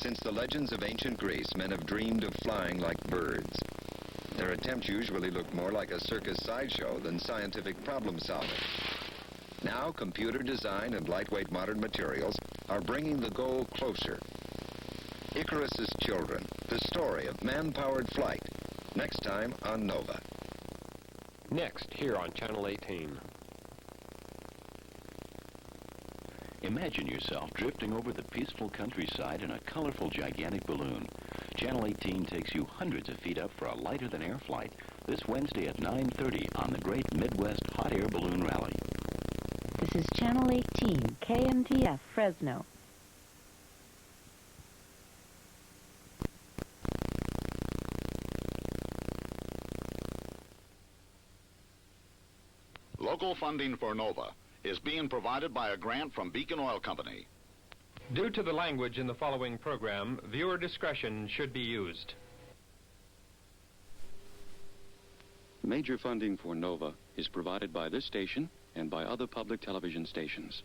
Since the legends of ancient Greece, men have dreamed of flying like birds. Their attempts usually look more like a circus sideshow than scientific problem solving. Now, computer design and lightweight modern materials are bringing the goal closer. Icarus Children, the story of man-powered flight, next time on Nova. Next, here on Channel 18. Imagine yourself drifting over the peaceful countryside in a colorful, gigantic balloon. Channel 18 takes you hundreds of feet up for a lighter-than-air flight this Wednesday at 9:30 on the Great Midwest Hot Air Balloon Rally. This is Channel 18, KMTF, Fresno. Local funding for Nova is being provided by a grant from Beacon Oil Company. Due to the language in the following program, viewer discretion should be used. Major funding for Nova is provided by this station and by other public television stations.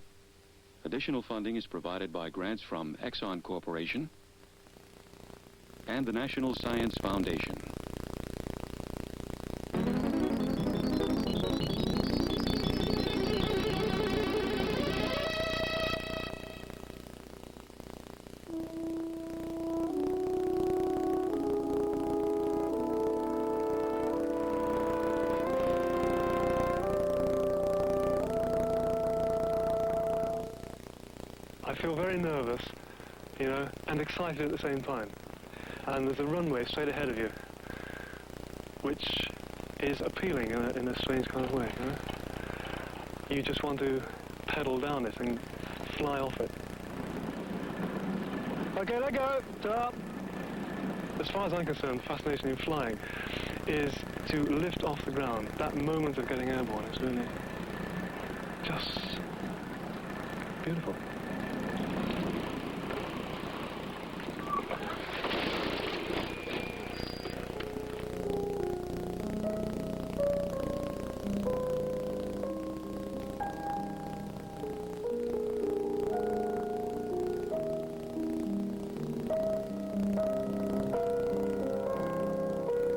Additional funding is provided by grants from Exxon Corporation and the National Science Foundation. I feel very nervous, and excited at the same time. And there's a runway straight ahead of you, which is appealing in a strange kind of way. You just want to pedal down it and fly off it. Okay, let go. Stop. As far as I'm concerned, the fascination in flying is to lift off the ground. That moment of getting airborne is really just beautiful.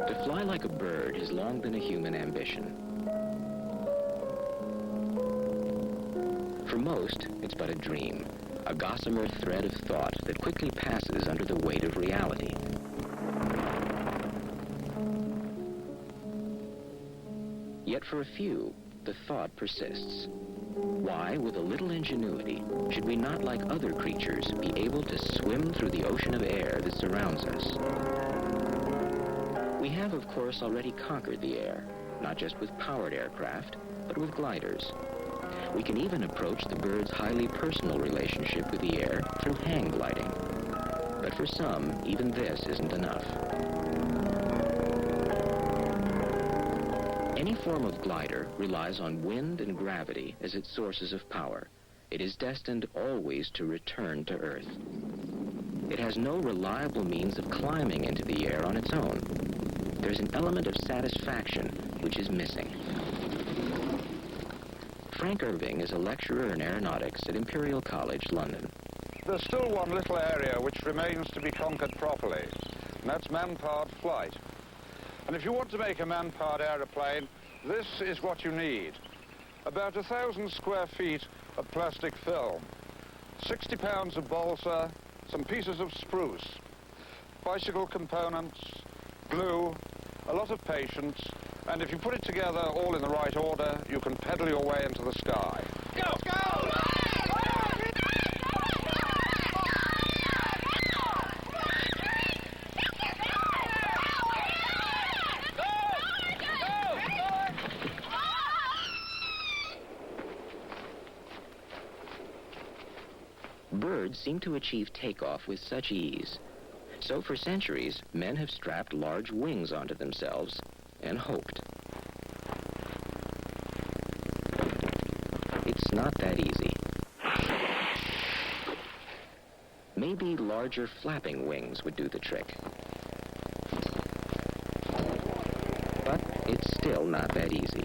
To fly like a bird has long been a human ambition. For most, it's but a dream, a gossamer thread of thought that quickly passes under the weight of reality. Yet for a few, the thought persists. Why, with a little ingenuity, should we not, like other creatures, be able to swim through the ocean of air that surrounds us? We have, of course, already conquered the air, not just with powered aircraft, but with gliders. We can even approach the bird's highly personal relationship with the air through hang gliding. But for some, even this isn't enough. Any form of glider relies on wind and gravity as its sources of power. It is destined always to return to Earth. It has no reliable means of climbing into the air on its own. There's an element of satisfaction which is missing. Frank Irving is a lecturer in aeronautics at Imperial College, London. There's still one little area which remains to be conquered properly, and that's man-powered flight. And if you want to make a man-powered aeroplane, this is what you need. About 1,000 square feet of plastic film, 60 pounds of balsa, some pieces of spruce, bicycle components, glue, a lot of patience, and if you put it together all in the right order, you can pedal your way into the sky. Go! Go! Birds seem to achieve takeoff with such ease. So for centuries, men have strapped large wings onto themselves and hoped. It's not that easy. Maybe larger flapping wings would do the trick. But it's still not that easy.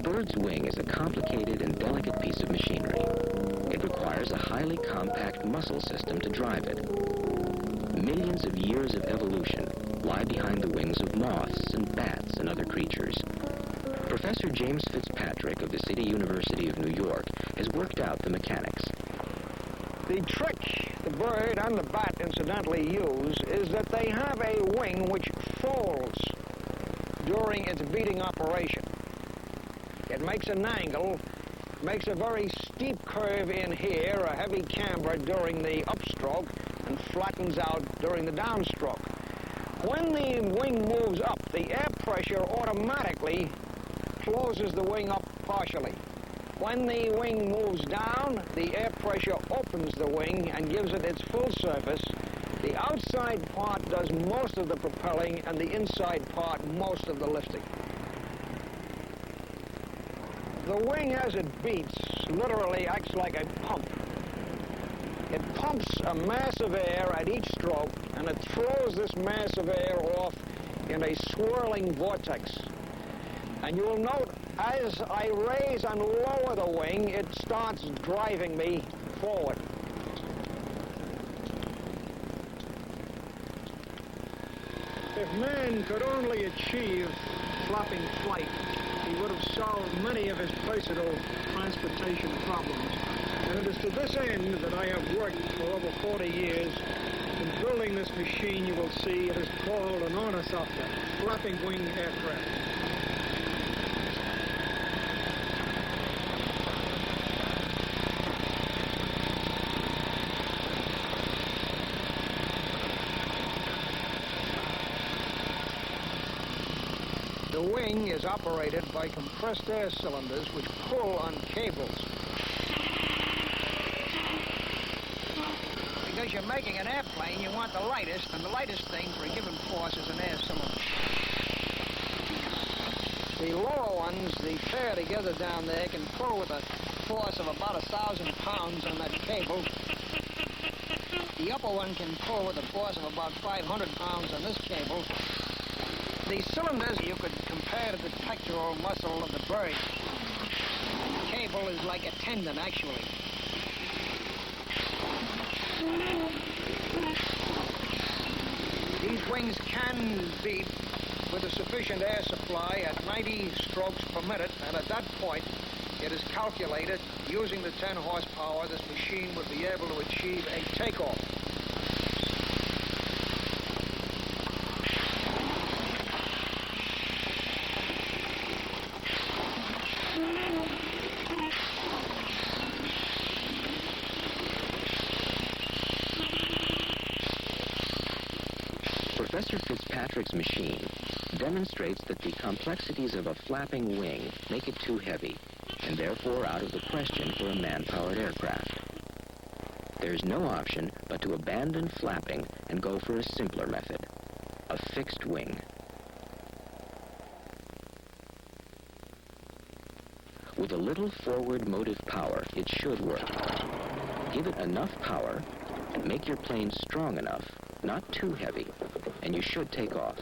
bird's wing is a complicated and delicate piece of machinery. It requires a highly compact muscle system to drive it. Millions of years of evolution lie behind the wings of moths and bats and other creatures. Professor James Fitzpatrick of the City University of New York has worked out the mechanics. The trick the bird and the bat incidentally use is that they have a wing which folds during its beating operation. It makes an angle, makes a very steep curve in here, a heavy camber during the upstroke, and flattens out during the downstroke. When the wing moves up, the air pressure automatically closes the wing up partially. When the wing moves down, the air pressure opens the wing and gives it its full surface. The outside part does most of the propelling and the inside part most of the lifting. The wing, as it beats, literally acts like a pump. It pumps a mass of air at each stroke, and it throws this mass of air off in a swirling vortex. And you will note, as I raise and lower the wing, it starts driving me forward. If man could only achieve flopping flight, he would have solved many of his personal transportation problems. And it is to this end that I have worked for over 40 years. In building this machine, you will see it is called an ornithopter, flapping wing aircraft. The wing is operated by compressed air cylinders which pull on cables. Because you're making an airplane, you want the lightest, and the lightest thing for a given force is an air cylinder. The lower ones, the pair together down there, can pull with a force of about 1,000 pounds on that cable. The upper one can pull with a force of about 500 pounds on this cable. The cylinders you could compare to the pectoral muscle of the bird. The cable is like a tendon, actually. These wings can beat with a sufficient air supply at 90 strokes per minute, and at that point, it is calculated, using the 10 horsepower, this machine would be able to achieve a takeoff. Professor Fitzpatrick's machine demonstrates that the complexities of a flapping wing make it too heavy, and therefore out of the question for a man-powered aircraft. There's no option but to abandon flapping and go for a simpler method, a fixed wing. With a little forward motive power, it should work. Give it enough power, make your plane strong enough, not too heavy, and you should take off.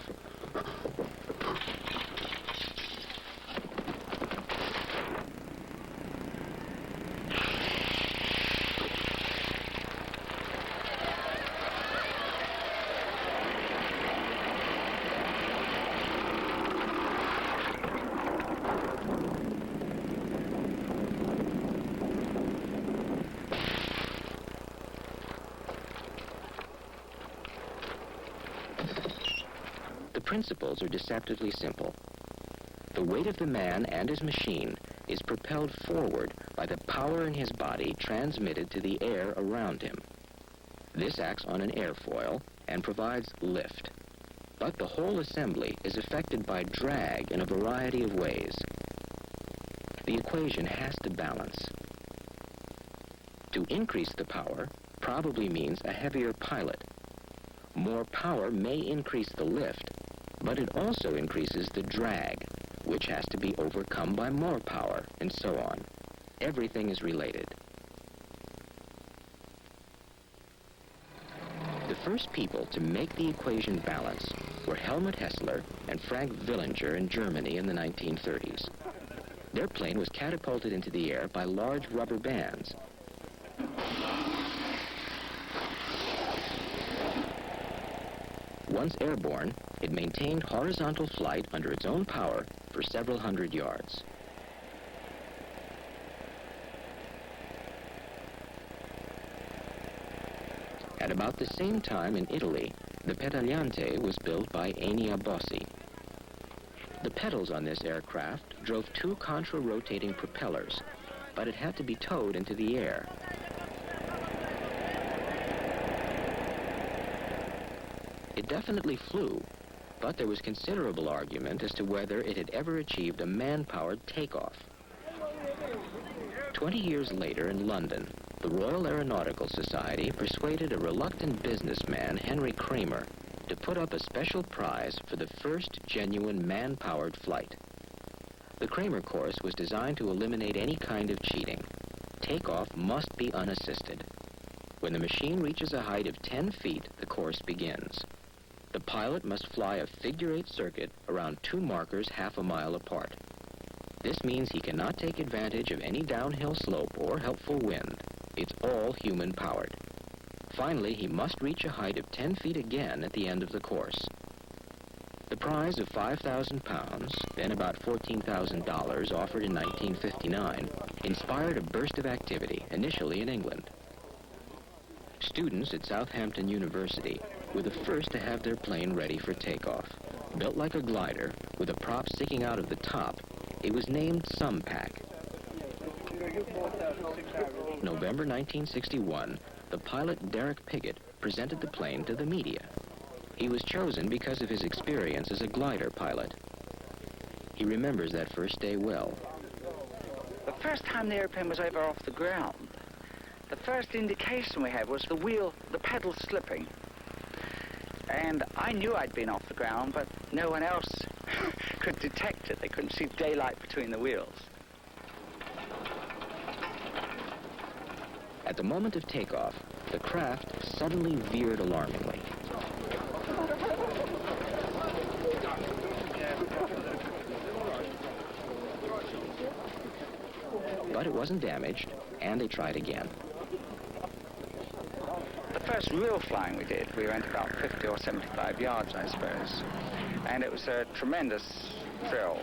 The principles are deceptively simple. The weight of the man and his machine is propelled forward by the power in his body transmitted to the air around him. This acts on an airfoil and provides lift. But the whole assembly is affected by drag in a variety of ways. The equation has to balance. To increase the power probably means a heavier pilot. More power may increase the lift, but it also increases the drag, which has to be overcome by more power, and so on. Everything is related. The first people to make the equation balance were Helmut Hessler and Frank Villinger in Germany in the 1930s. Their plane was catapulted into the air by large rubber bands. Once airborne, it maintained horizontal flight under its own power for several hundred yards. At about the same time in Italy, the Petagliante was built by Ennio Bossi. The pedals on this aircraft drove two contra-rotating propellers, but it had to be towed into the air. It definitely flew, but there was considerable argument as to whether it had ever achieved a man-powered takeoff. 20 years later in London, the Royal Aeronautical Society persuaded a reluctant businessman, Henry Kremer, to put up a special prize for the first genuine man-powered flight. The Kremer course was designed to eliminate any kind of cheating. Takeoff must be unassisted. When the machine reaches a height of 10 feet, the course begins. The pilot must fly a figure-8 circuit around two markers half a mile apart. This means he cannot take advantage of any downhill slope or helpful wind. It's all human-powered. Finally, he must reach a height of 10 feet again at the end of the course. The prize of £5,000, then about $14,000, offered in 1959, inspired a burst of activity, initially in England. Students at Southampton University were the first to have their plane ready for takeoff. Built like a glider, with a prop sticking out of the top, it was named Sumpac. November 1961, the pilot Derek Piggott presented the plane to the media. He was chosen because of his experience as a glider pilot. He remembers that first day well. The first time the airplane was ever off the ground, the first indication we had was the wheel, the pedal slipping. And I knew I'd been off the ground, but no one else could detect it. They couldn't see daylight between the wheels. At the moment of takeoff, the craft suddenly veered alarmingly. But it wasn't damaged, and they tried again. The first real flying we did, we went about 50 or 75 yards, I suppose. And it was a tremendous thrill.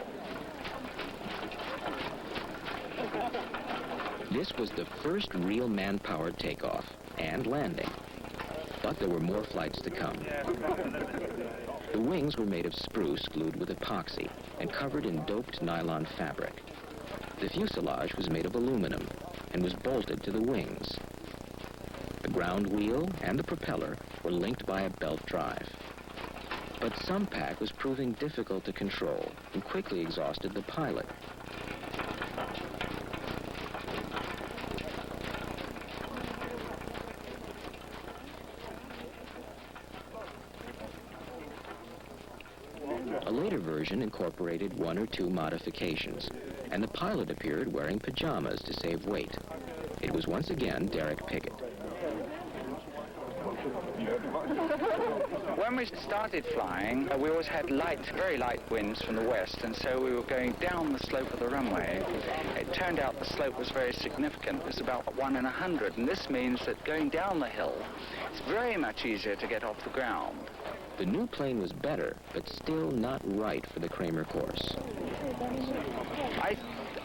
This was the first real man-powered takeoff and landing. But there were more flights to come. The wings were made of spruce glued with epoxy and covered in doped nylon fabric. The fuselage was made of aluminum and was bolted to the wings. The ground wheel and the propeller were linked by a belt drive. But Sumpac was proving difficult to control and quickly exhausted the pilot. A later version incorporated one or two modifications, and the pilot appeared wearing pajamas to save weight. It was once again Derek Piggott. When we started flying, we always had light, very light winds from the west, and so we were going down the slope of the runway. It turned out the slope was very significant. It was about 1 in 100, and this means that going down the hill, it's very much easier to get off the ground. The new plane was better, but still not right for the Kremer course.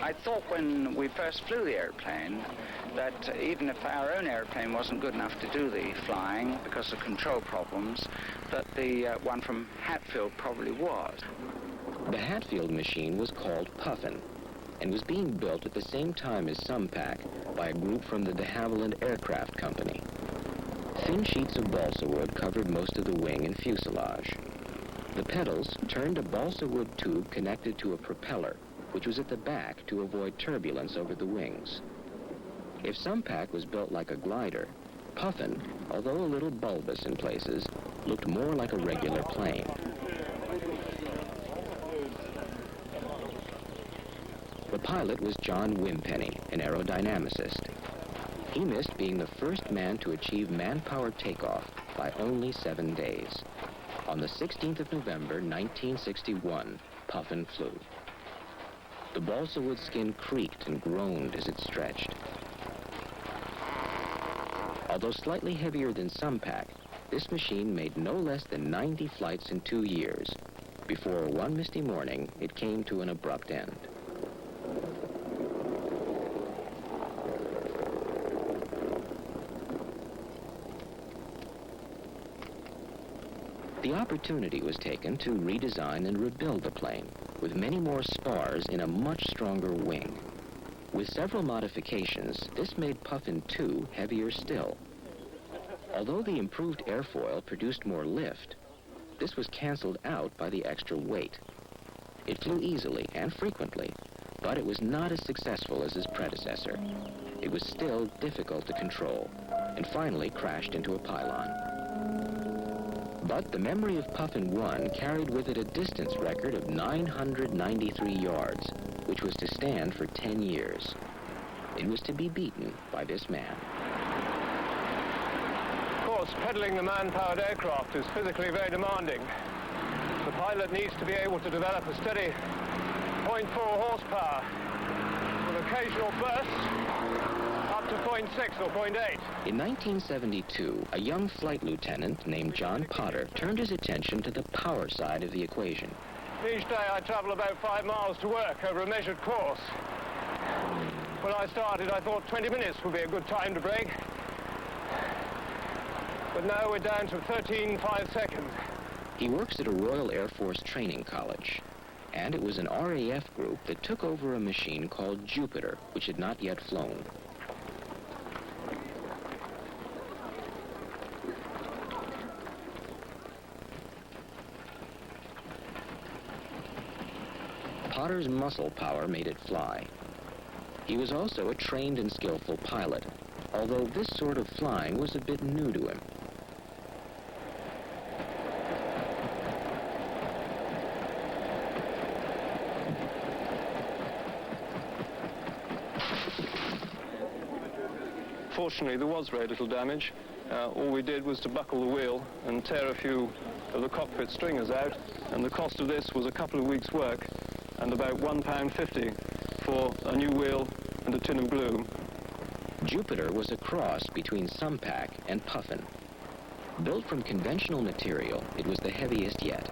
I thought when we first flew the airplane that even if our own airplane wasn't good enough to do the flying because of control problems, that the one from Hatfield probably was. The Hatfield machine was called Puffin and was being built at the same time as Sumpac by a group from the de Havilland Aircraft Company. Thin sheets of balsa wood covered most of the wing and fuselage. The pedals turned a balsa wood tube connected to a propeller, which was at the back to avoid turbulence over the wings. If Sumpac was built like a glider, Puffin, although a little bulbous in places, looked more like a regular plane. The pilot was John Wimpenny, an aerodynamicist. He missed being the first man to achieve man-powered takeoff by only 7 days. On the 16th of November, 1961, Puffin flew. The balsa wood skin creaked and groaned as it stretched. Although slightly heavier than Sumpac, this machine made no less than 90 flights in 2 years. Before one misty morning, it came to an abrupt end. The opportunity was taken to redesign and rebuild the plane, with many more spars in a much stronger wing. With several modifications, this made Puffin II heavier still. Although the improved airfoil produced more lift, this was canceled out by the extra weight. It flew easily and frequently, but it was not as successful as its predecessor. It was still difficult to control, and finally crashed into a pylon. But the memory of Puffin I carried with it a distance record of 993 yards, which was to stand for 10 years. It was to be beaten by this man. Of course, pedaling the man-powered aircraft is physically very demanding. The pilot needs to be able to develop a steady 0.4 horsepower with occasional bursts up to 0.6 or 0.8. In 1972, a young flight lieutenant named John Potter turned his attention to the power side of the equation. Each day I travel about 5 miles to work over a measured course. When I started, I thought 20 minutes would be a good time to brake. But now we're down to 13.5 seconds. He works at a Royal Air Force training college, and it was an RAF group that took over a machine called Jupiter, which had not yet flown. Potter's muscle power made it fly. He was also a trained and skillful pilot, although this sort of flying was a bit new to him. Fortunately, there was very little damage. All we did was to buckle the wheel and tear a few of the cockpit stringers out, and the cost of this was a couple of weeks' work and about £1.50 for a new wheel and a tin of glue. Jupiter was a cross between Sumpac and Puffin. Built from conventional material, it was the heaviest yet,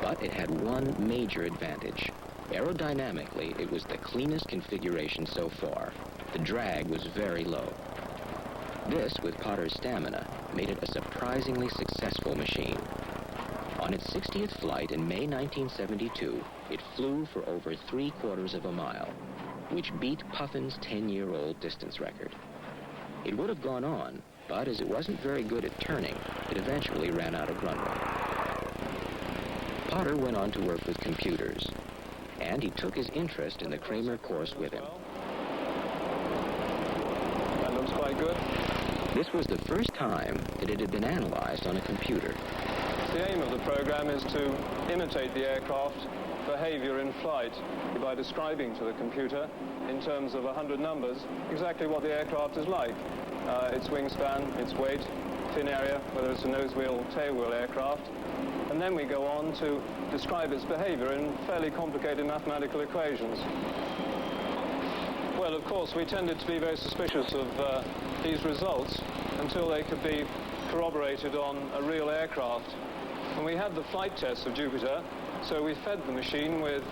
but it had one major advantage. Aerodynamically, it was the cleanest configuration so far. The drag was very low. This, with Potter's stamina, made it a surprisingly successful machine. On its 60th flight in May 1972, it flew for over 3/4 of a mile, which beat Puffin's 10-year-old distance record. It would have gone on, but as it wasn't very good at turning, it eventually ran out of runway. Potter went on to work with computers, and he took his interest in the Kremer course with him. That looks quite good. This was the first time that it had been analyzed on a computer. The aim of the program is to imitate the aircraft behavior in flight by describing to the computer in terms of 100 numbers exactly what the aircraft is like. Its wingspan, its weight, fin area, whether it's a nose wheel or tail wheel aircraft. And then we go on to describe its behavior in fairly complicated mathematical equations. Well, of course, we tended to be very suspicious of these results until they could be corroborated on a real aircraft. And we had the flight tests of Jupiter, so we fed the machine with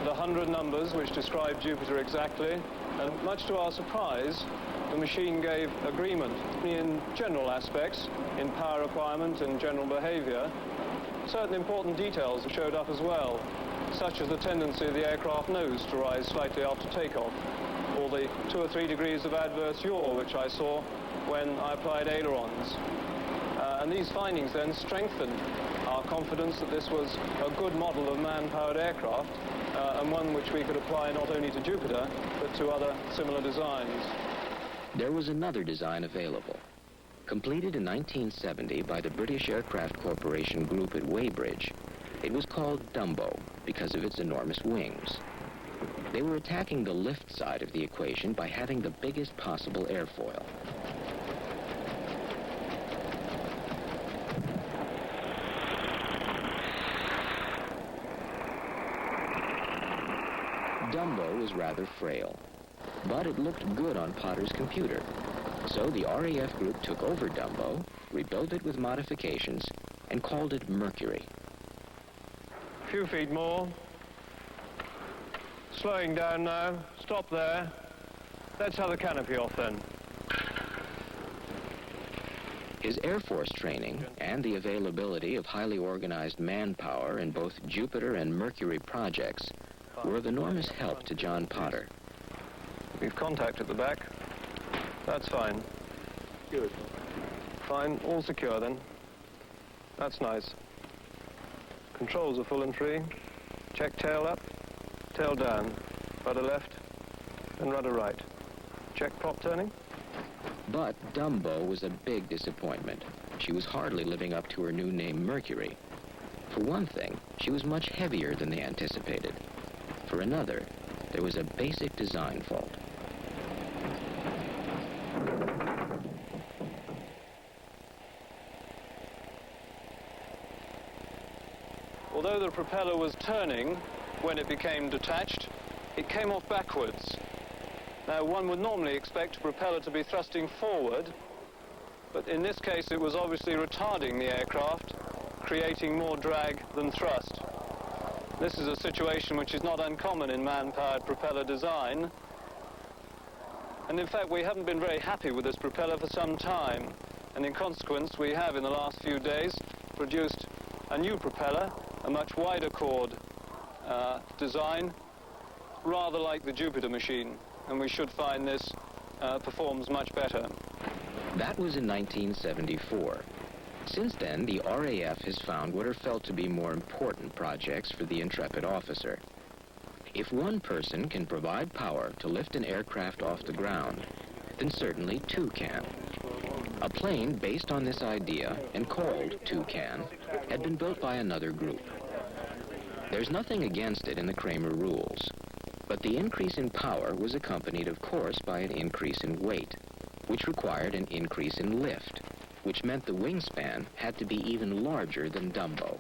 the 100 numbers which described Jupiter exactly, and much to our surprise, the machine gave agreement in general aspects, in power requirement and general behavior. Certain important details showed up as well, such as the tendency of the aircraft nose to rise slightly after takeoff, or the 2 or 3 degrees of adverse yaw which I saw when I applied ailerons. And these findings then strengthened our confidence that this was a good model of man-powered aircraft, and one which we could apply not only to Jupiter, but to other similar designs. There was another design available. Completed in 1970 by the British Aircraft Corporation group at Weybridge, it was called Dumbo because of its enormous wings. They were attacking the lift side of the equation by having the biggest possible airfoil. Dumbo was rather frail. But it looked good on Potter's computer. So the RAF group took over Dumbo, rebuilt it with modifications, and called it Mercury. A few feet more. Slowing down now. Stop there. Let's have the canopy off then. His Air Force training and the availability of highly organized manpower in both Jupiter and Mercury projects were of enormous help to John Potter. We've contact at the back. That's fine. Good. Fine, all secure then. That's nice. Controls are full and free. Check tail up, tail down, rudder left, and rudder right. Check prop turning. But Dumbo was a big disappointment. She was hardly living up to her new name, Mercury. For one thing, she was much heavier than they anticipated. For another, there was a basic design fault. Although the propeller was turning when it became detached, it came off backwards. Now, one would normally expect a propeller to be thrusting forward, but in this case it was obviously retarding the aircraft, creating more drag than thrust. This is a situation which is not uncommon in man-powered propeller design, and in fact we haven't been very happy with this propeller for some time, and in consequence we have in the last few days produced a new propeller, a much wider chord design, rather like the Jupiter machine, and we should find this performs much better. That was in 1974. Since then, the RAF has found what are felt to be more important projects for the intrepid officer. If one person can provide power to lift an aircraft off the ground, then certainly two can. A plane based on this idea and called Toucan had been built by another group. There's nothing against it in the Kremer rules, but the increase in power was accompanied, of course, by an increase in weight, which required an increase in lift, which meant the wingspan had to be even larger than Dumbo.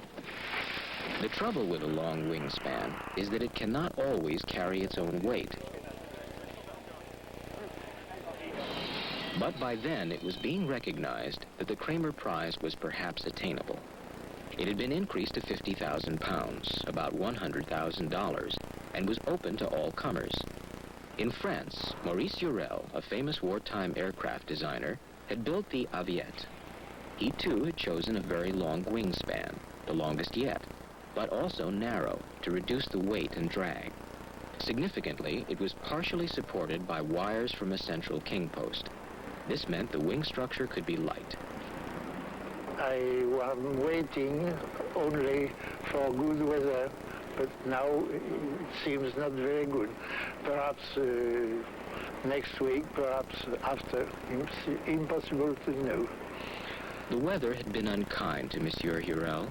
The trouble with a long wingspan is that it cannot always carry its own weight. But by then, it was being recognized that the Kremer Prize was perhaps attainable. It had been increased to 50,000 pounds, about $100,000, and was open to all comers. In France, Maurice Jurel, a famous wartime aircraft designer, had built the Aviette. He too had chosen a very long wingspan, the longest yet, but also narrow to reduce the weight and drag. Significantly, it was partially supported by wires from a central king post. This meant the wing structure could be light. I am waiting only for good weather, but now it seems not very good. Perhaps next week, perhaps after. It's impossible to know. The weather had been unkind to Monsieur Jurel,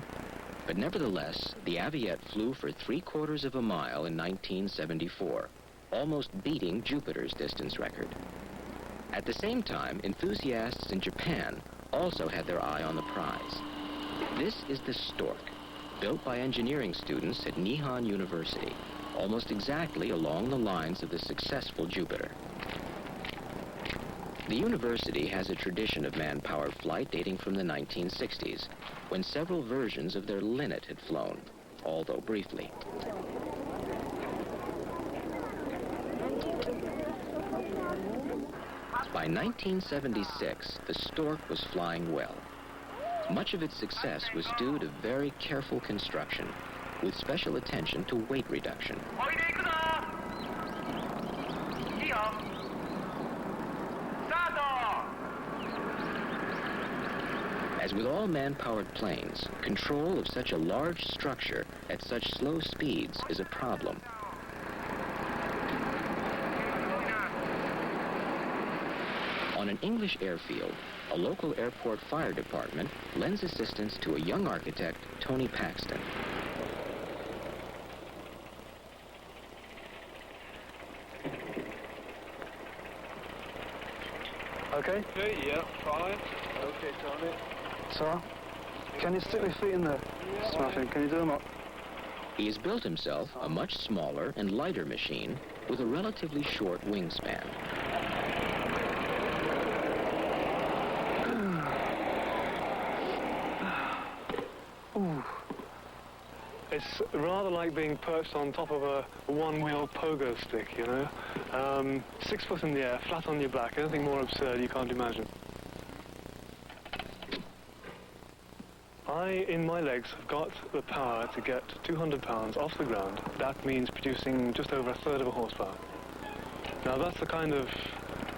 but nevertheless, the Aviette flew for 3/4 of a mile in 1974, almost beating Jupiter's distance record. At the same time, enthusiasts in Japan also had their eye on the prize. This is the Stork, built by engineering students at Nihon University, almost exactly along the lines of the successful Jupiter. The university has a tradition of man-powered flight dating from the 1960s, when several versions of their Linnet had flown, although briefly. By 1976, the Stork was flying well. Much of its success was due to very careful construction, with special attention to weight reduction. As with all man-powered planes, control of such a large structure at such slow speeds is a problem. On an English airfield, a local airport fire department lends assistance to a young architect, Tony Paxton. Okay? Yeah, fine. Okay, Tony. So, can you stick your feet in there? Smashing. Can you do them up? He has built himself a much smaller and lighter machine with a relatively short wingspan. Ooh. It's rather like being perched on top of a one-wheel pogo stick, you know? 6 foot in the air, flat on your back. Anything more absurd you can't imagine. In my legs, have got the power to get 200 pounds off the ground. That means producing just over 1/3 of a horsepower. Now, that's the kind of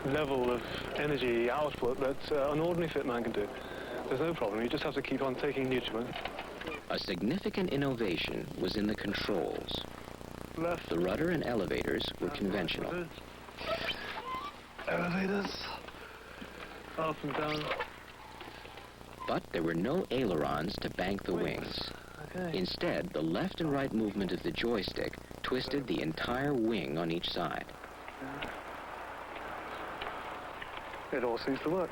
level of energy output that an ordinary fit man can do. There's no problem. You just have to keep on taking nutriment. A significant innovation was in the controls. Left. The rudder and elevators were conventional. Elevators. Up and down. But there were no ailerons to bank the wings. Okay. Instead, the left and right movement of the joystick twisted the entire wing on each side. It all seems to work.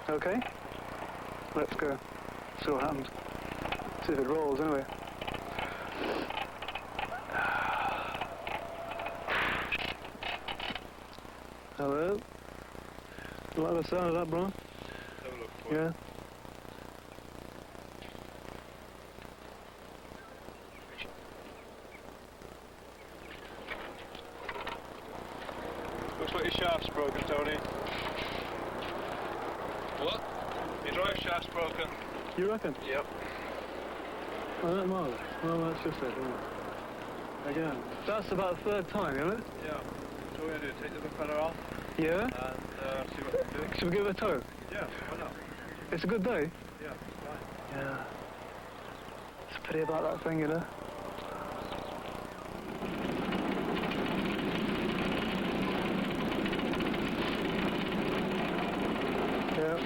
Okay. Let's go. See what happens. See if it rolls anyway. Hello? You like the sound of that, bro? Yeah? Looks like your shaft's broken, Tony. What? Your drive shaft's broken. You reckon? Yep. Oh, that marvellous. Well, that's just it, isn't it? Again. That's about the 3rd time, isn't it? Yeah. So we're going to do, take the propeller off. Yeah? And see what we can do. Should we give it a tow? Yeah, why not? It's a good day. Yeah, fine. Yeah. It's a pity about that thing, you know? Yeah.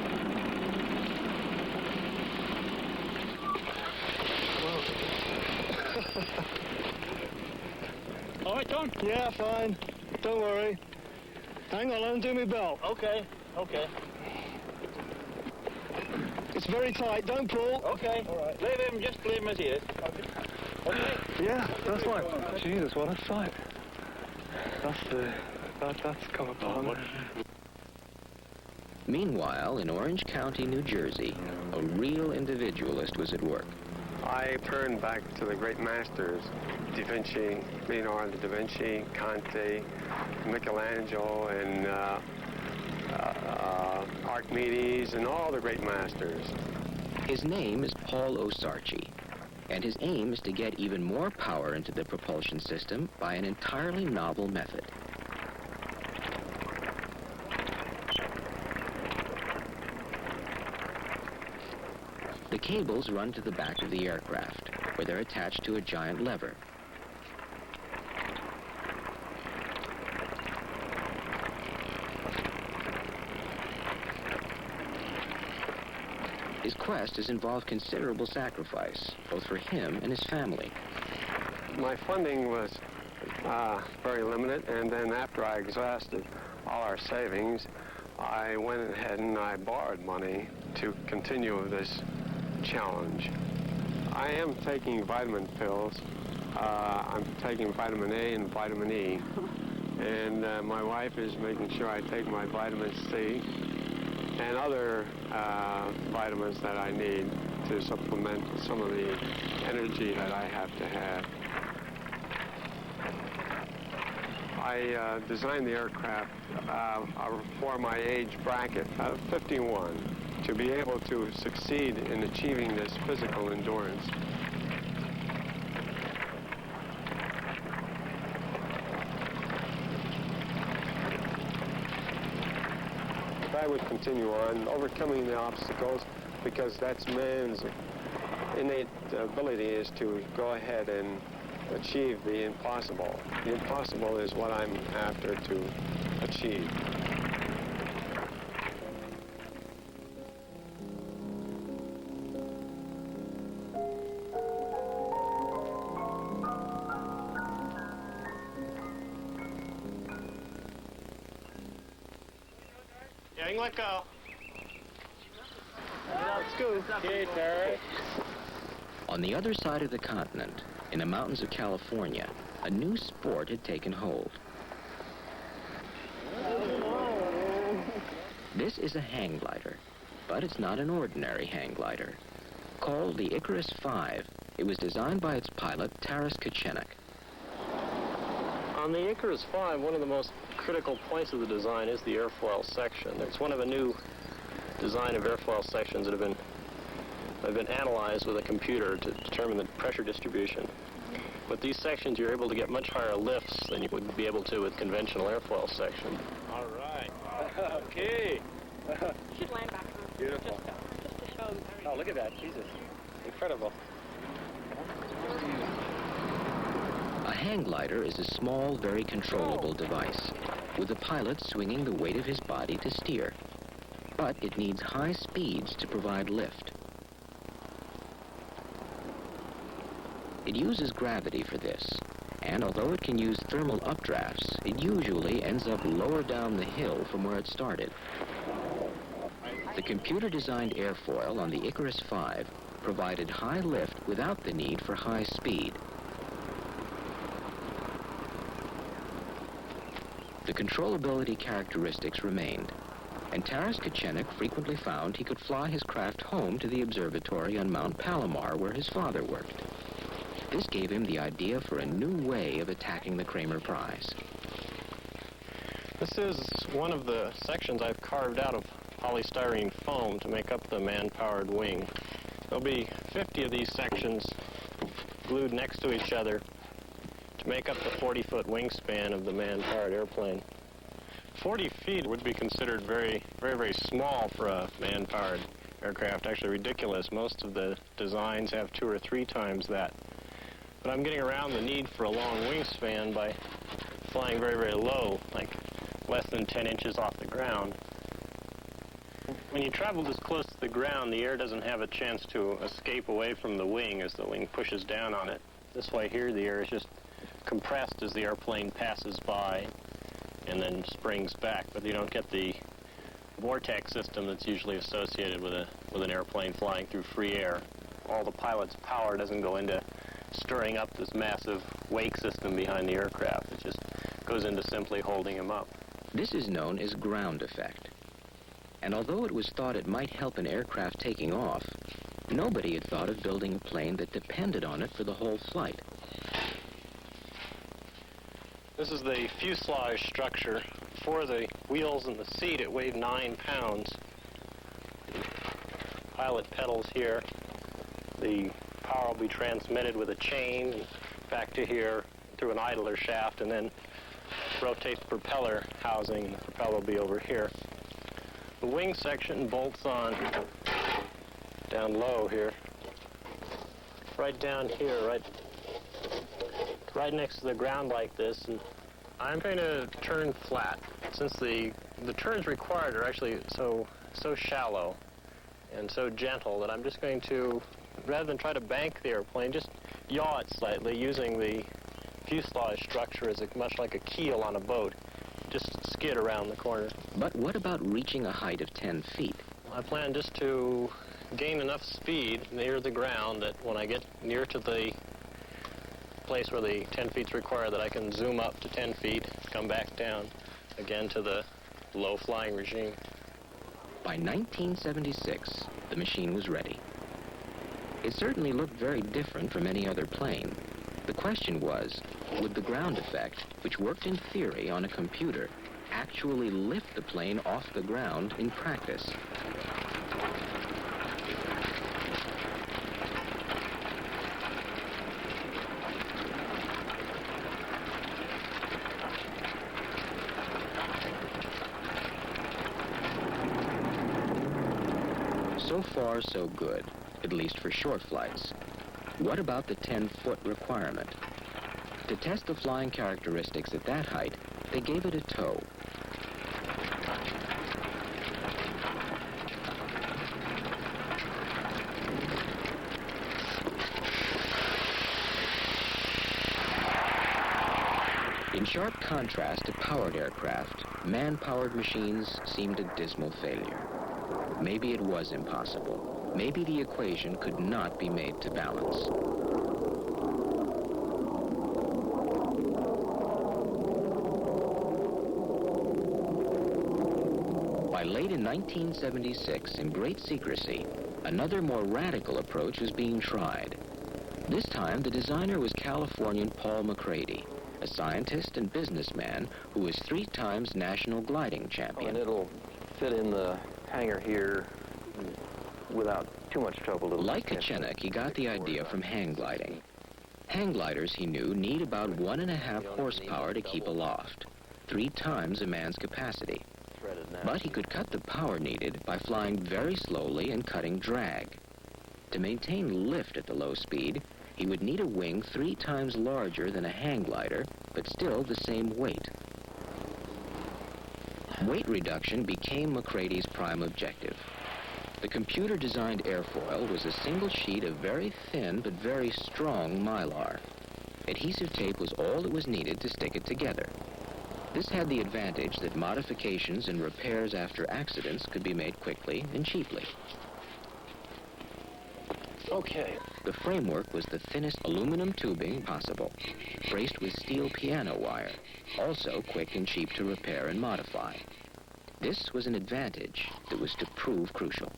All right, Tom? Yeah, fine. Don't worry. Hang on, undo me belt. Okay, okay. It's very tight, don't pull. Okay, all right. Leave him, just leave him as he is. Okay. Yeah, that's fine. Jesus, what a sight. That's come apart. Meanwhile, in Orange County, New Jersey, a real individualist was at work. I turned back to the great masters, Da Vinci, Leonardo da Vinci, Conte, Michelangelo, and Archimedes, and all the great masters. His name is Paul Osarchi, and his aim is to get even more power into the propulsion system by an entirely novel method. The cables run to the back of the aircraft, where they're attached to a giant lever. His quest has involved considerable sacrifice, both for him and his family. My funding was very limited, and then after I exhausted all our savings, I went ahead and I borrowed money to continue this challenge. I am taking vitamin pills. I'm taking vitamin A and vitamin E. And my wife is making sure I take my vitamin C and other vitamins that I need to supplement some of the energy that I have to have. I designed the aircraft for my age bracket of 51 to be able to succeed in achieving this physical endurance. I would continue on overcoming the obstacles, because that's man's innate ability is to go ahead and achieve the impossible. The impossible is what I'm after to achieve. Let go. Let's go. On the other side of the continent, in the mountains of California, a new sport had taken hold. This is a hang glider, but it's not an ordinary hang glider. Called the Icarus 5, it was designed by its pilot, Taras Kachenik. On the Icarus 5, one of the most critical points of the design is the airfoil section. It's one of a new design of airfoil sections that have been analyzed with a computer to determine the pressure distribution. With these sections, you're able to get much higher lifts than you would be able to with conventional airfoil section. All right. Okay. Should land back. Beautiful. Just to show them. Oh, look at that. Jesus. Incredible. A hang glider is a small, very controllable device, with the pilot swinging the weight of his body to steer. But it needs high speeds to provide lift. It uses gravity for this, and although it can use thermal updrafts, it usually ends up lower down the hill from where it started. The computer-designed airfoil on the Icarus 5 provided high lift without the need for high speed. The controllability characteristics remained, and Taras Kachenik frequently found he could fly his craft home to the observatory on Mount Palomar where his father worked. This gave him the idea for a new way of attacking the Kremer Prize. This is one of the sections I've carved out of polystyrene foam to make up the man-powered wing. There'll be 50 of these sections glued next to each other to make up the 40-foot wingspan of the man-powered airplane. 40 feet would be considered very, very small for a man-powered aircraft, actually ridiculous. Most of the designs have 2 or 3 times that. But I'm getting around the need for a long wingspan by flying very, very low, like less than 10 inches off the ground. When you travel this close to the ground, the air doesn't have a chance to escape away from the wing as the wing pushes down on it. This way here, the air is just compressed as the airplane passes by and then springs back, but you don't get the vortex system that's usually associated with an airplane flying through free air. All the pilot's power doesn't go into stirring up this massive wake system behind the aircraft. It just goes into simply holding him up. This is known as ground effect. And although it was thought it might help an aircraft taking off, nobody had thought of building a plane that depended on it for the whole flight. This is the fuselage structure. For the wheels and the seat, it weighed 9 pounds. Pilot pedals here. The power will be transmitted with a chain back to here through an idler shaft, and then rotate the propeller housing, and the propeller will be over here. The wing section bolts on down low here. Right down here, right next to the ground like this, and I'm going to turn flat. Since the turns required are actually so shallow and so gentle that I'm just going to, rather than try to bank the airplane, just yaw it slightly using the fuselage structure as much like a keel on a boat. Just skid around the corner. But what about reaching a height of 10 feet? I plan just to gain enough speed near the ground that when I get near to the place where the 10 feet's required, that I can zoom up to 10 feet, come back down again to the low flying regime. By 1976, the machine was ready. It certainly looked very different from any other plane. The question was, would the ground effect, which worked in theory on a computer, actually lift the plane off the ground in practice? So far, so good, at least for short flights. What about the 10-foot requirement? To test the flying characteristics at that height, they gave it a tow. In sharp contrast to powered aircraft, man-powered machines seemed a dismal failure. Maybe it was impossible. Maybe the equation could not be made to balance. By late in in 1976, in great secrecy, another more radical approach was being tried. This time, the designer was Californian Paul MacCready, a scientist and businessman who was 3 times national gliding champion. And it'll fit in the hangar here without too much trouble. Like Kachenik, he got the idea from hang gliding. Hang gliders, he knew, need about 1.5 horsepower to keep aloft, 3 times a man's capacity. But he could cut the power needed by flying very slowly and cutting drag. To maintain lift at the low speed, he would need a wing 3 times larger than a hang glider, but still the same weight. Weight reduction became MacCready's prime objective. The computer-designed airfoil was a single sheet of very thin but very strong mylar. Adhesive tape was all that was needed to stick it together. This had the advantage that modifications and repairs after accidents could be made quickly and cheaply. Okay. The framework was the thinnest aluminum tubing possible, braced with steel piano wire, also quick and cheap to repair and modify. This was an advantage that was to prove crucial.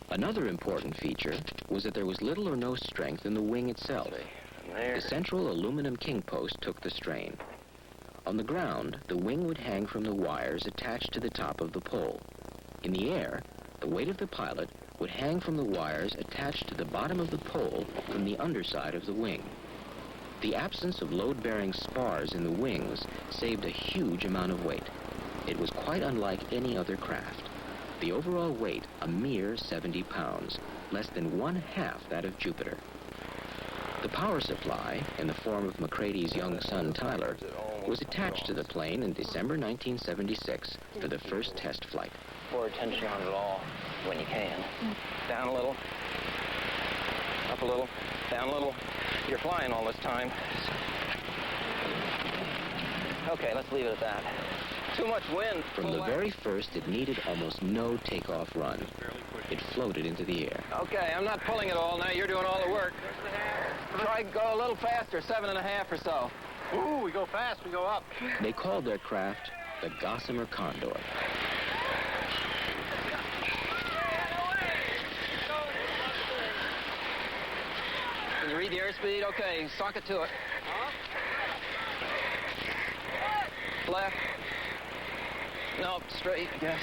Another important feature was that there was little or no strength in the wing itself. The central aluminum king post took the strain. On the ground, the wing would hang from the wires attached to the top of the pole. In the air, the weight of the pilot would hang from the wires attached to the bottom of the pole from the underside of the wing. The absence of load-bearing spars in the wings saved a huge amount of weight. It was quite unlike any other craft. The overall weight, a mere 70 pounds, less than 1/2 that of Jupiter. The power supply, in the form of MacCready's young son Tyler, was attached to the plane in December 1976 for the first test flight. Pour attention on it all when you can. Down a little, up a little, down a little. You're flying all this time. Okay, let's leave it at that. Too much wind. From the very first, it needed almost no takeoff run. It floated into the air. Okay, I'm not pulling it all now. You're doing all the work. Try to go a little faster, 7.5 or so. Ooh, we go fast, we go up. They called their craft the Gossamer Condor. Can you read the airspeed? Okay, sock it to it. Left. No, straight, yes.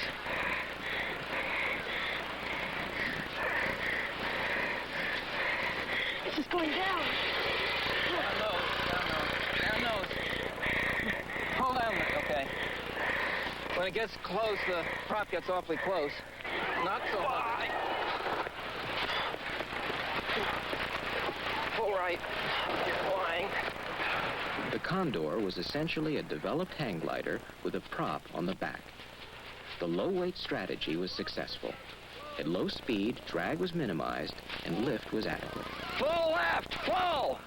It's just going down. Down nose, down nose. Hold down, okay. When it gets close, the prop gets awfully close. Not so high. Pull right. Flying. The Condor was essentially a developed hang glider with a prop on the back. The low-weight strategy was successful. At low speed, drag was minimized and lift was adequate. Full left, full!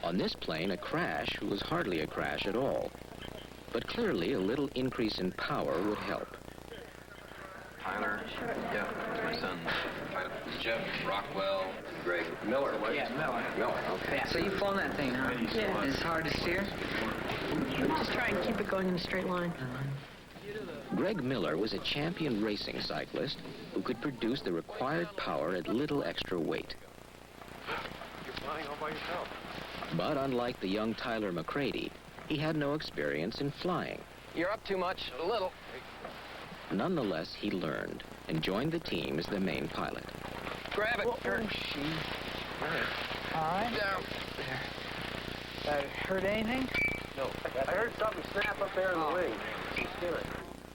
On this plane, a crash was hardly a crash at all. But clearly, a little increase in power would help. Tyler, yeah, my son. Jeff, Rockwell, Greg Miller. Yeah, Miller. Miller, okay. So you've flown that thing, huh? Yeah. It's hard to steer? Just try and keep it going in a straight line. Greg Miller was a champion racing cyclist who could produce the required power at little extra weight. You're flying all by yourself. But unlike the young Tyler MacCready, he had no experience in flying. You're up too much, a little. Nonetheless, he learned and joined the team as the main pilot. Grab it. Oh, all right. Down. There. Hurt anything? No. I heard something snap up there in the wing.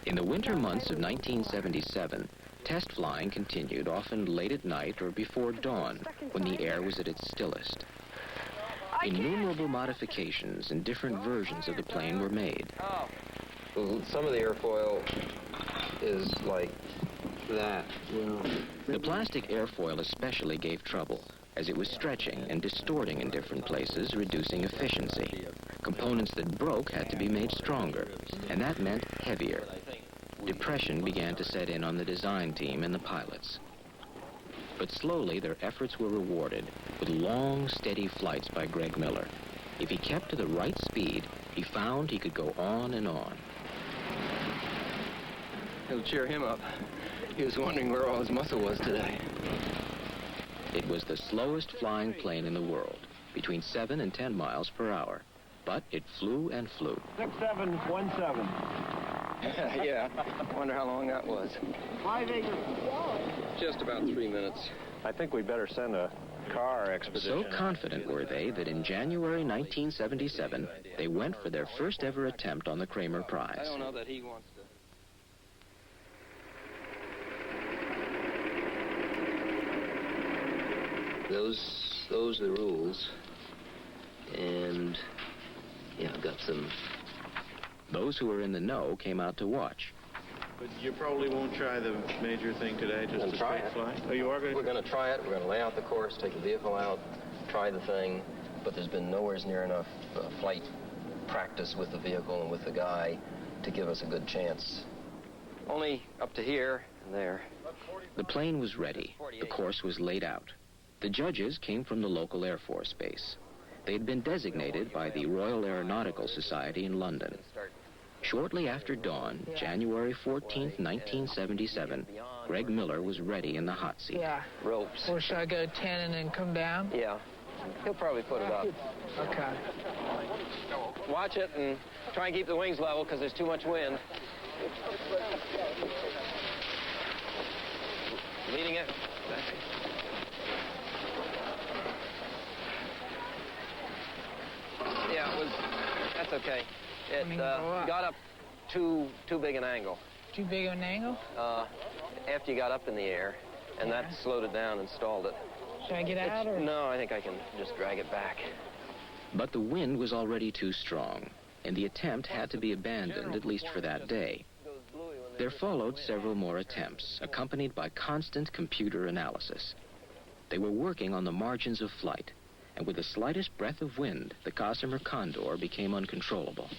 In the winter months of 1977, test flying continued, often late at night or before dawn, when the air was at its stillest. Innumerable modifications and different versions of the plane were made. Well, some of the airfoil is like that. The plastic airfoil especially gave trouble, as it was stretching and distorting in different places, reducing efficiency. Components that broke had to be made stronger, and that meant heavier. Depression began to set in on the design team and the pilots. But slowly, their efforts were rewarded with long, steady flights by Greg Miller. If he kept to the right speed, he found he could go on and on. It'll cheer him up. He was wondering where all his muscle was today. It was the slowest flying plane in the world, between 7 and 10 miles per hour. But it flew and flew. 6717. Yeah, I wonder how long that was. 5 acres. Just about 3 minutes. I think we'd better send a car expedition. So confident were they that in January 1977, they went for their first ever attempt on the Kremer Prize. I don't know that he wants to. Those are the rules. And yeah, I've got some. Those who were in the know came out to watch. But you probably won't try the major thing today, just to try straight it. fly? Oh, you are going to? We're going to try it. We're going to lay out the course, take the vehicle out, try the thing. But there's been nowhere near enough flight practice with the vehicle and with the guy to give us a good chance. Only up to here and there. The plane was ready. The course was laid out. The judges came from the local Air Force base. They had been designated by the Royal Aeronautical Society in London. Shortly after dawn, January 14th, 1977, Greg Miller was ready in the hot seat. Yeah. Ropes. Or should I go 10 and then come down? Yeah. He'll probably put it up. Okay. Watch it and try and keep the wings level because there's too much wind. Leading it. Yeah, that's okay. It got up too big an angle. Too big an angle? After you got up in the air, and that slowed it down and stalled it. Should I get out or? No, I think I can just drag it back. But the wind was already too strong, and the attempt had to be abandoned, at least for that day. There followed several more attempts, accompanied by constant computer analysis. They were working on the margins of flight, and with the slightest breath of wind, the Gossamer Condor became uncontrollable.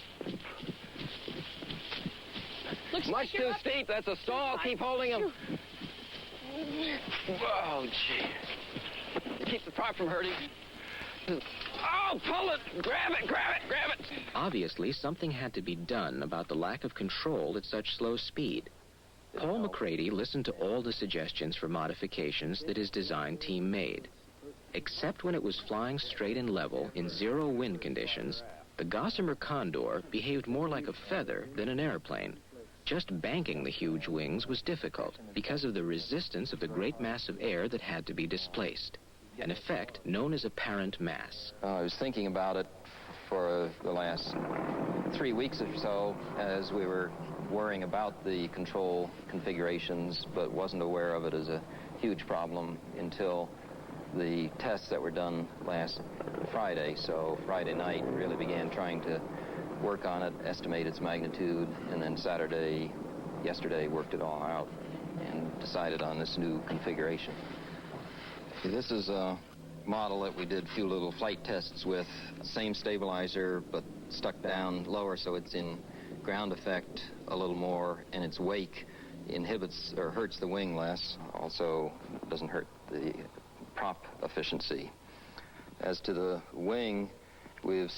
Looks much too steep. That's a stall. Keep holding him. Whoa, gee. Keep the prop from hurting. Oh, pull it! Grab it, grab it, grab it! Obviously, something had to be done about the lack of control at such slow speed. Paul MacCready listened to all the suggestions for modifications that his design team made. Except when it was flying straight and level in zero wind conditions, the Gossamer Condor behaved more like a feather than an airplane. Just banking the huge wings was difficult because of the resistance of the great mass of air that had to be displaced, an effect known as apparent mass. I was thinking about it for the last 3 weeks or so as we were worrying about the control configurations, but wasn't aware of it as a huge problem until the tests that were done last Friday. So Friday night really began trying to work on it, estimate its magnitude, and then yesterday worked it all out and decided on this new configuration. This is a model that we did a few little flight tests with. Same stabilizer, but stuck down lower, so it's in ground effect a little more, and its wake inhibits or hurts the wing less. Also doesn't hurt the prop efficiency. As to the wing, we've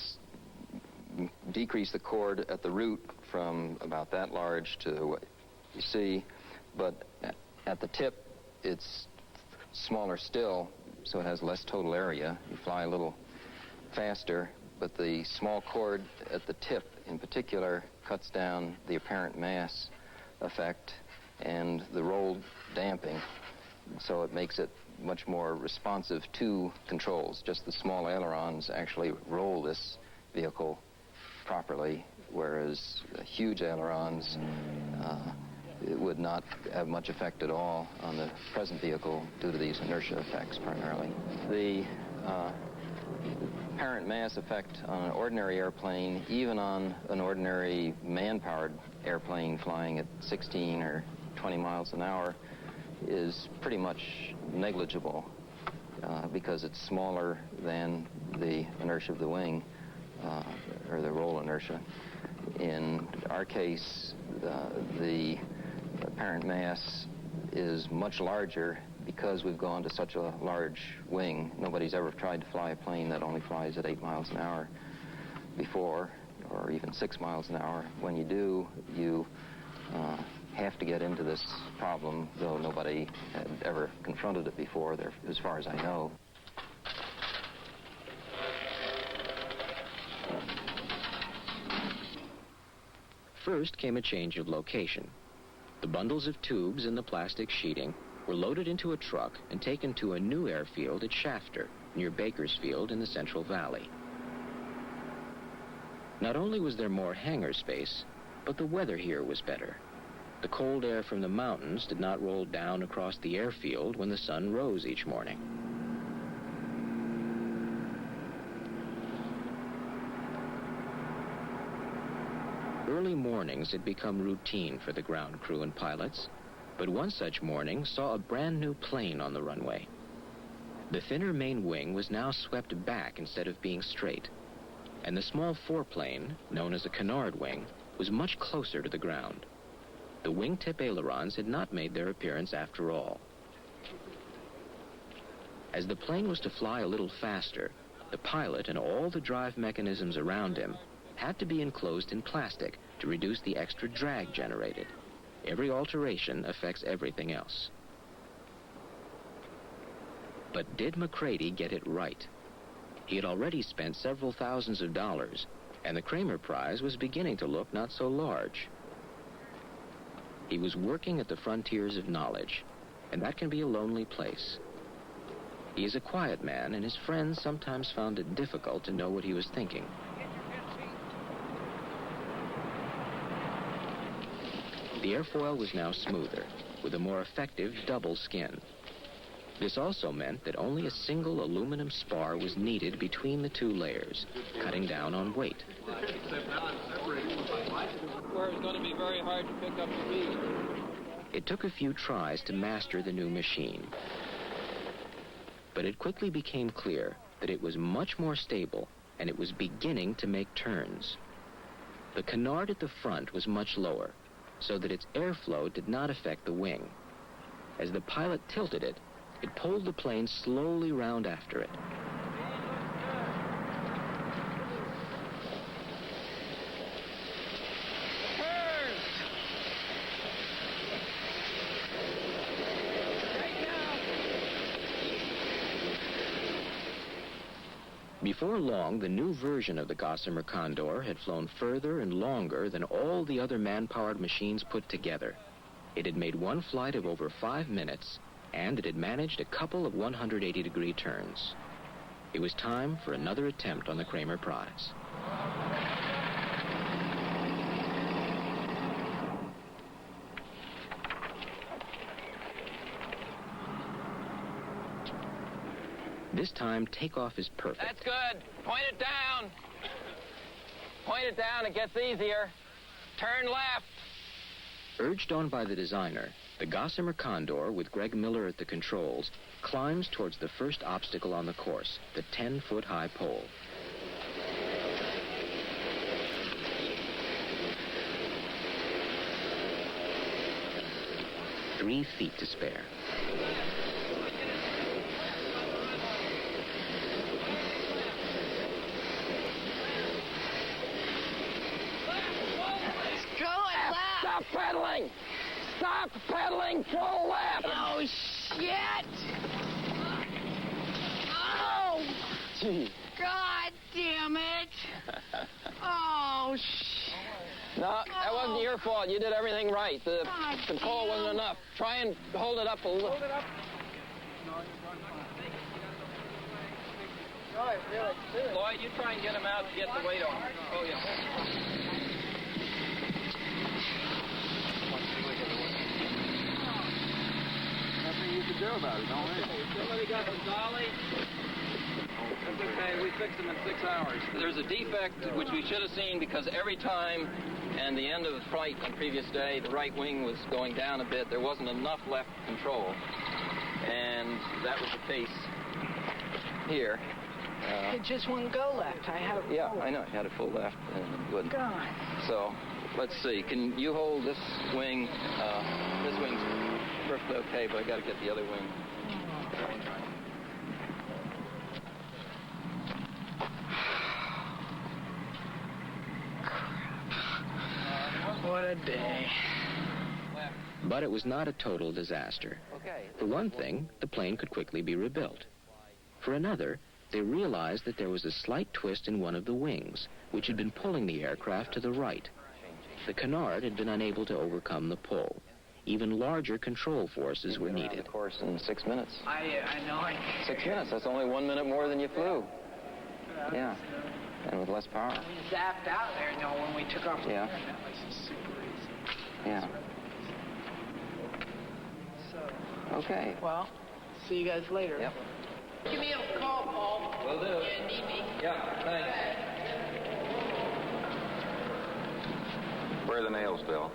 decreased the chord at the root from about that large to what you see, but at the tip it's smaller still, so it has less total area. You fly a little faster, but the small chord at the tip in particular cuts down the apparent mass effect and the roll damping, so it makes it much more responsive to controls. Just the small ailerons actually roll this vehicle properly, whereas huge ailerons it would not have much effect at all on the present vehicle due to these inertia effects primarily. The apparent mass effect on an ordinary airplane, even on an ordinary man-powered airplane flying at 16 or 20 miles an hour, is pretty much negligible because it's smaller than the inertia of the wing or the roll inertia. In our case, the apparent mass is much larger because we've gone to such a large wing. Nobody's ever tried to fly a plane that only flies at 8 miles an hour before, or even 6 miles an hour. When you do, you have to get into this problem, though nobody had ever confronted it before, there, as far as I know. First came a change of location. The bundles of tubes and the plastic sheeting were loaded into a truck and taken to a new airfield at Shafter, near Bakersfield in the Central Valley. Not only was there more hangar space, but the weather here was better. The cold air from the mountains did not roll down across the airfield when the sun rose each morning. Early mornings had become routine for the ground crew and pilots, but one such morning saw a brand new plane on the runway. The thinner main wing was now swept back instead of being straight, and the small foreplane, known as a canard wing, was much closer to the ground. The wingtip ailerons had not made their appearance after all. As the plane was to fly a little faster, the pilot and all the drive mechanisms around him had to be enclosed in plastic to reduce the extra drag generated. Every alteration affects everything else. But did MacCready get it right? He had already spent several thousands of dollars, and the Kremer Prize was beginning to look not so large. He was working at the frontiers of knowledge, and that can be a lonely place. He is a quiet man, and his friends sometimes found it difficult to know what he was thinking. The airfoil was now smoother, with a more effective double skin. This also meant that only a single aluminum spar was needed between the two layers, cutting down on weight. Where it's going to be very hard to pick up speed. It took a few tries to master the new machine, but it quickly became clear that it was much more stable, and it was beginning to make turns. The canard at the front was much lower, so that its airflow did not affect the wing. As the pilot tilted it, it pulled the plane slowly round after it. Before long, the new version of the Gossamer Condor had flown further and longer than all the other man-powered machines put together. It had made one flight of over 5 minutes, and it had managed a couple of 180-degree turns. It was time for another attempt on the Kremer Prize. This time, takeoff is perfect. That's good. Point it down. Point it down. It gets easier. Turn left. Urged on by the designer, the Gossamer Condor, with Greg Miller at the controls, climbs towards the first obstacle on the course, the 10-foot-high pole. "3 feet to spare. Stop pedaling! Stop pedaling full left! Oh, shit! Oh! Gee. God damn it! Oh, No, that wasn't your fault. You did everything right. The control wasn't enough. Try and hold it up a little. Hold it up. Lloyd, you try and get him out and get the weight on. Oh, yeah. Nothing you can do about it, don't we? Somebody got the dolly? That's okay, we fixed them in 6 hours. There's a defect which we should have seen because every time and the end of the flight on the previous day, the right wing was going down a bit. There wasn't enough left to control. And that was the case here. It just wouldn't go left. I had it Yeah, forward. I know. I had it full left and it wouldn't. God. So, let's see. Can you hold this wing? This wing's perfectly okay, but I got to get the other wing. Good day. But it was not a total disaster. For one thing, the plane could quickly be rebuilt. For another, they realized that there was a slight twist in one of the wings, which had been pulling the aircraft to the right. The canard had been unable to overcome the pull. Even larger control forces were needed. Of course, in 6 minutes. I know. 6 minutes, that's only 1 minute more than you flew. Yeah, and with less power. We zapped out there, you know, when we took off the Yeah. air. That was just super easy. Yeah. Okay. Well, see you guys later. Yep. Give me a call, Paul. Will do. You need me. Yeah, thanks. Where are the nails, Bill?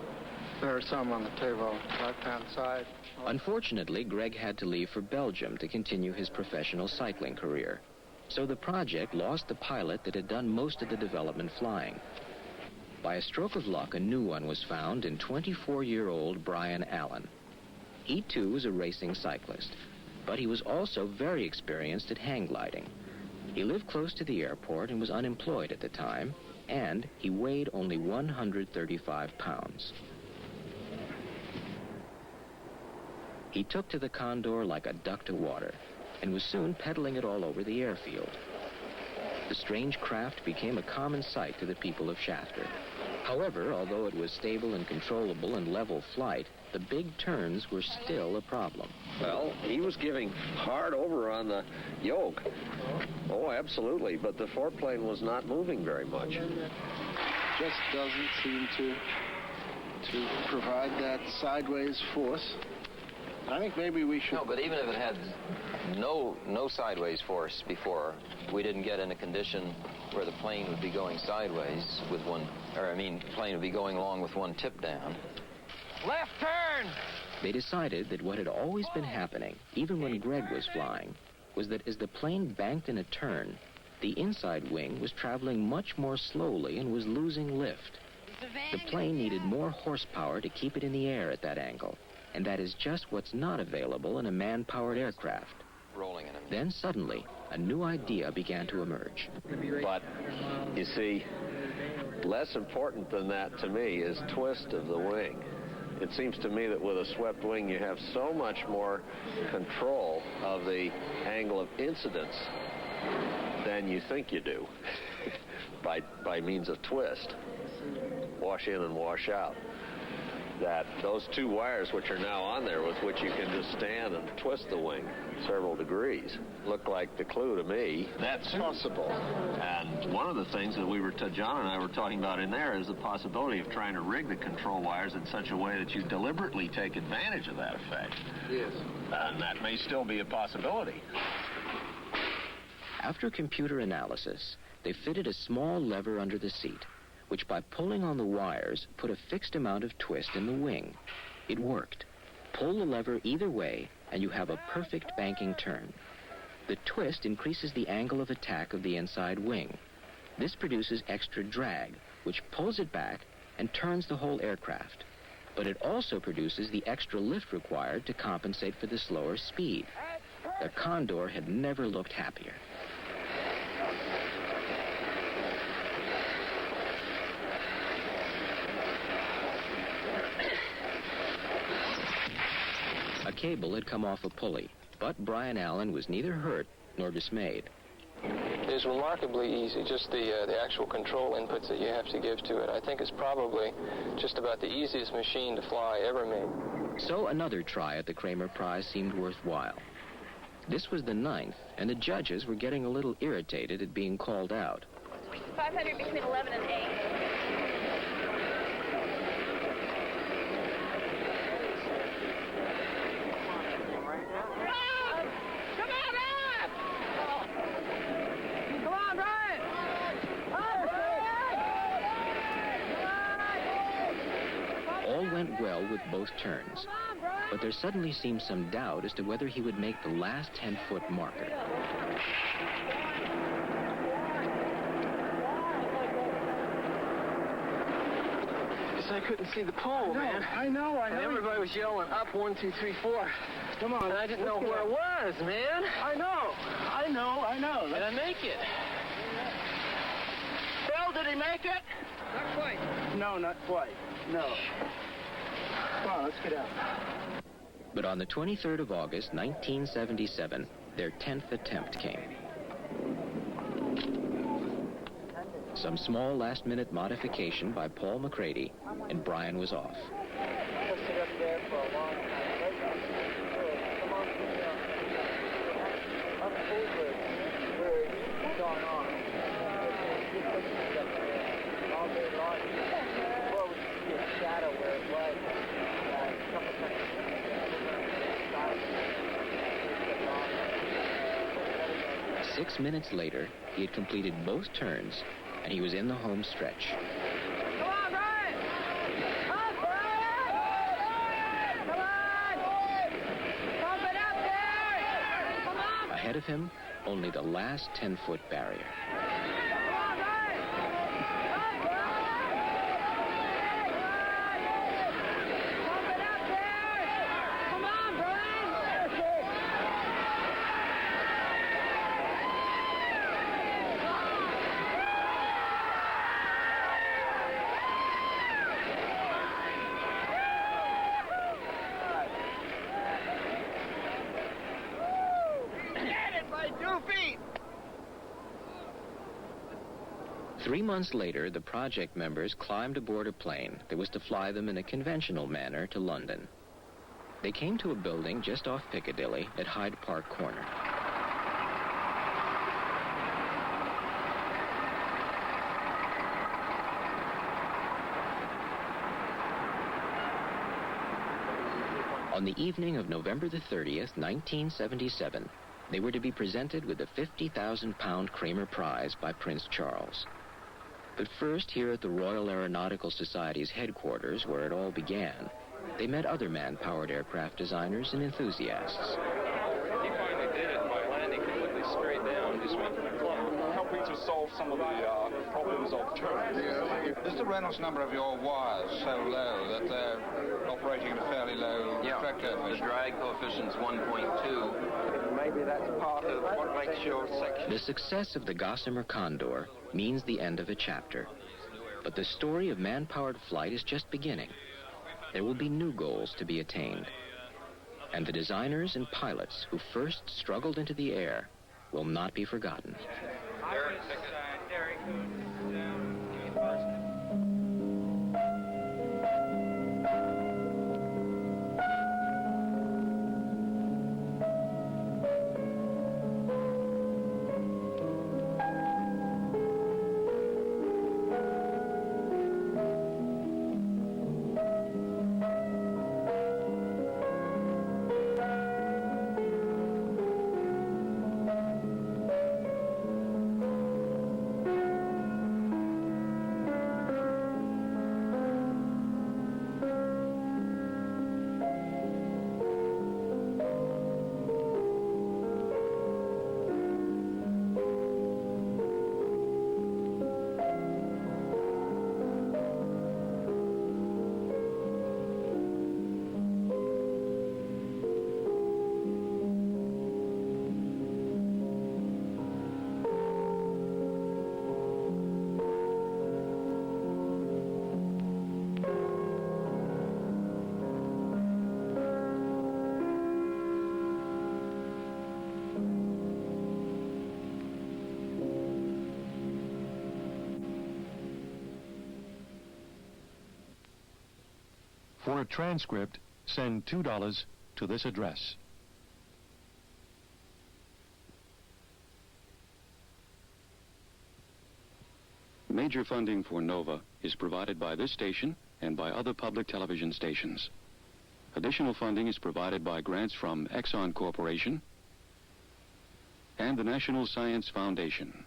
There are some on the table, left-hand side. Unfortunately, Greg had to leave for Belgium to continue his professional cycling career. So the project lost the pilot that had done most of the development flying. By a stroke of luck, a new one was found in 24-year-old Brian Allen. He, too, was a racing cyclist, but he was also very experienced at hang gliding. He lived close to the airport and was unemployed at the time, and he weighed only 135 pounds. He took to the Condor like a duck to water and was soon pedaling it all over the airfield. The strange craft became a common sight to the people of Shafter. However, although it was stable and controllable in level flight, the big turns were still a problem. Well, he was giving hard over on the yoke. Oh, absolutely, but the foreplane was not moving very much. Just doesn't seem to provide that sideways force. I think maybe we should... No, but even if it had no sideways force before, we didn't get in a condition where the plane would be going sideways with one, plane would be going along with one tip down. Left turn! They decided that what had always been happening, even when Greg was flying, was that as the plane banked in a turn, the inside wing was traveling much more slowly and was losing lift. The plane needed more horsepower to keep it in the air at that angle, and that is just what's not available in a man-powered aircraft. Rolling in a minute. Then suddenly, a new idea began to emerge. But, you see, less important than that to me is twist of the wing. It seems to me that with a swept wing, you have so much more control of the angle of incidence than you think you do by means of twist. Wash in and wash out. That those two wires which are now on there with which you can just stand and twist the wing several degrees look like the clue to me. That's possible. And one of the things that John and I were talking about in there is the possibility of trying to rig the control wires in such a way that you deliberately take advantage of that effect. Yes. And that may still be a possibility. After computer analysis, they fitted a small lever under the seat, which by pulling on the wires put a fixed amount of twist in the wing. It worked. Pull the lever either way and you have a perfect banking turn. The twist increases the angle of attack of the inside wing. This produces extra drag, which pulls it back and turns the whole aircraft. But it also produces the extra lift required to compensate for the slower speed. The Condor had never looked happier. A cable had come off a pulley, but Brian Allen was neither hurt nor dismayed. It is remarkably easy, just the actual control inputs that you have to give to it. I think it's probably just about the easiest machine to fly ever made. So another try at the Kremer Prize seemed worthwhile. This was the 9th, and the judges were getting a little irritated at being called out. 500 between 11 and 8. All went well with both turns, but there suddenly seemed some doubt as to whether he would make the last 10-foot marker. I couldn't see the pole, man. I know. And everybody was yelling up 1, 2, 3, 4. Come on. And I didn't know where it was, man. I know. Did I make it? Bill, did he make it? Not quite. No, not quite. No. Come on, let's get out. But on the 23rd of August, 1977, their 10th attempt came. Some small last-minute modification by Paul MacCready, and Brian was off. Sit up there for a long time. Come on, up over where it's gone on. All day long. Well, we could see a shadow where it was. A couple seconds. 6 minutes later, he had completed both turns, and he was in the home stretch. Come on, Brian! Come on, Brian! Come on! Pump it up there! Come on! Ahead of him, only the last 10-foot barrier. Get it by 2 feet! 3 months later, the project members climbed aboard a plane that was to fly them in a conventional manner to London. They came to a building just off Piccadilly at Hyde Park Corner. On the evening of November the 30th, 1977, they were to be presented with the 50,000-pound Kremer Prize by Prince Charles. But first, here at the Royal Aeronautical Society's headquarters, where it all began, they met other man-powered aircraft designers and enthusiasts. He finally did it by landing completely straight down. Just went helping to solve some of the problems of turns. Is the Reynolds number of your wires so low that they're operating at a fairly low drag coefficient? The drag coefficient's 1.2. Maybe that's part of what makes your section. The success of the Gossamer Condor means the end of a chapter. But the story of man-powered flight is just beginning. There will be new goals to be attained. And the designers and pilots who first struggled into the air will not be forgotten. For a transcript, send $2 to this address. Major funding for NOVA is provided by this station and by other public television stations. Additional funding is provided by grants from Exxon Corporation and the National Science Foundation.